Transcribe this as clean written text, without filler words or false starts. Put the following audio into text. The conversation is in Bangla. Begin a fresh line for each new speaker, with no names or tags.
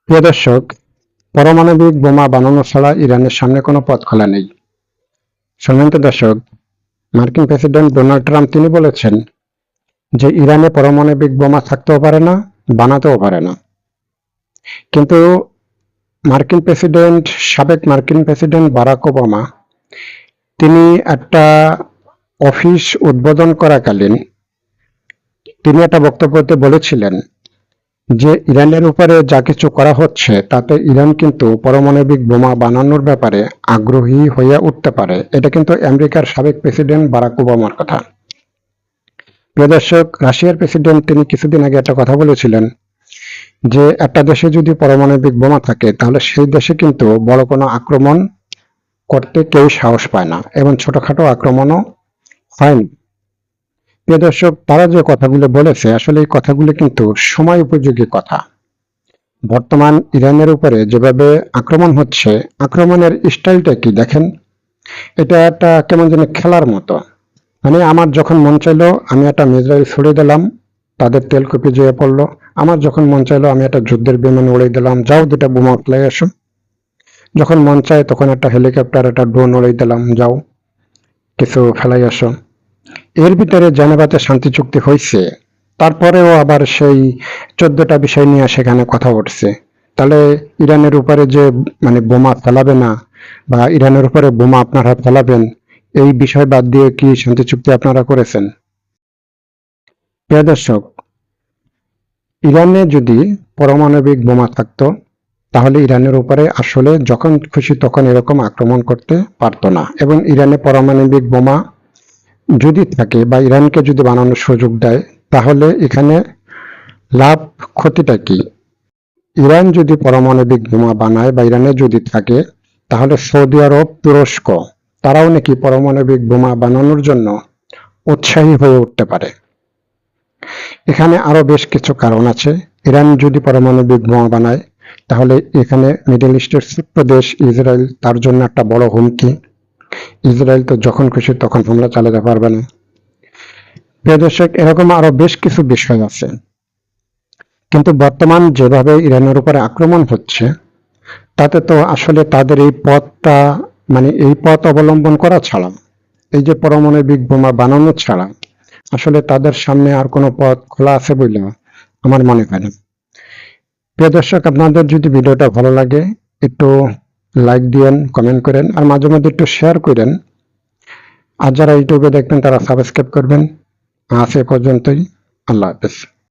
প্রিয় দর্শক, পারমাণবিক বোমা বানানো ছাড়া ইরানের সামনে কোনো পথ খোলা নেই। সম্মানিত দর্শক, মার্কিন প্রেসিডেন্ট ডোনাল্ড ট্রাম্প তিনি বলেছেন যে ইরানে পারমাণবিক বোমা থাকতেও পারে না, বানাতেও পারে না। কিন্তু সাবেক মার্কিন প্রেসিডেন্ট বারাক ওবামা তিনি একটা অফিস উদ্বোধন করাকালীন তিনি একটা বক্তব্যতে বলেছিলেন যে ইরানের উপরে যা কিছু করা হচ্ছে তাতে ইরান কিন্তু পারমাণবিক বোমা বানানোর ব্যাপারে আগ্রহী হয়ে উঠতে পারে। এটা কিন্তু আমেরিকার সাবেক প্রেসিডেন্ট বারাক ওবামার কথা। প্রিয় দর্শক, রাশিয়ার প্রেসিডেন্ট তিনি কিছুদিন আগে একটা কথা বলেছিলেন যে একটা দেশে যদি পারমাণবিক বোমা থাকে তাহলে সেই দেশে কিন্তু বড় কোনো আক্রমণ করতে কেউ সাহস পায় না এবং ছোটখাটো আক্রমণও হয় না। প্রিয় দর্শক, তারা যে কথাগুলো বলেছে আসলে এই কথাগুলো কিন্তু সময় উপযোগী কথা। বর্তমান ইরানের উপরে যেভাবে আক্রমণ হচ্ছে, আক্রমণের স্টাইলটা কি দেখেন, এটা একটা কেমন যেন খেলার মতো। মানে আমার যখন মন চাইলো আমি একটা মিসাইল ছুড়ে দিলাম, তাদের তেলকুপি যেয়ে পড়লো। আমার যখন মন চাইলো আমি একটা যুদ্ধের বিমান উড়িয়ে দিলাম, যাও দুটা বোমা ফেলাই আসো। যখন মন চায় তখন একটা হেলিকপ্টার, একটা ড্রোন উড়িয়ে দিলাম, যাও কিছু ফেলাই আসো। এর ভিতরে জেনেভাতে শান্তি চুক্তি হয়েছে, তারপরেও আবার সেই 14টা বিষয় নিয়ে সেখানে কথা উঠছে। তাহলে ইরানের উপরে যে বোমা ফেলাবে না বা ইরানের উপরে বোমা আপনারা ফেলাবেন, এই বিষয় বাদ দিয়ে কি শান্তি চুক্তি আপনারা করেছেন? প্রিয় দর্শক, ইরানে যদি পারমাণবিক বোমা থাকতো তাহলে ইরানের উপরে আসলে যখন খুশি তখন এরকম আক্রমণ করতে পারতো না। এবং ইরানে পারমাণবিক বোমা যদি থাকে বা ইরানকে যদি বানানোর সুযোগ দেয় তাহলে এখানে লাভ ক্ষতিটা কি? ইরান যদি পারমাণবিক বোমা বানায় বা ইরানে যদি থাকে তাহলে সৌদি আরব, তুরস্ক তারাও নাকি পারমাণবিক বোমা বানানোর জন্য উৎসাহী হয়ে উঠতে পারে। এখানে আরো বেশ কিছু কারণ আছে। ইরান যদি পারমাণবিক বোমা বানায় তাহলে এখানে মিডল ইস্টের ছোট্ট দেশ ইসরায়েল তার জন্য একটা বড় হুমকি। ইসরায়েল তো যখন খুশি তখন হামলা চালাতে পারবে না। প্রিয় দর্শক, এরকম আরো বেশ কিছু বিষয় আছে। কিন্তু বর্তমান যেভাবে ইরানের উপরে আক্রমণ হচ্ছে তাতে তো আসলে তাদের এই পথ অবলম্বন করা ছাড়া, এই যে পারমাণবিক বোমা বানানো ছাড়া আসলে তাদের সামনে আর কোনো পথ খোলা আছে বলে আমার মনে হয় না। প্রিয় দর্শক, আপনাদের যদি ভিডিওটা ভালো লাগে একটু লাইক দিয়েন, কমেন্ট করেন আর মাঝে মধ্যে একটু শেয়ার করেন। আর যারা ইউটিউবে দেখবেন তারা সাবস্ক্রাইব করবেন। আজ এ পর্যন্তই। আল্লাহ হাফেজ।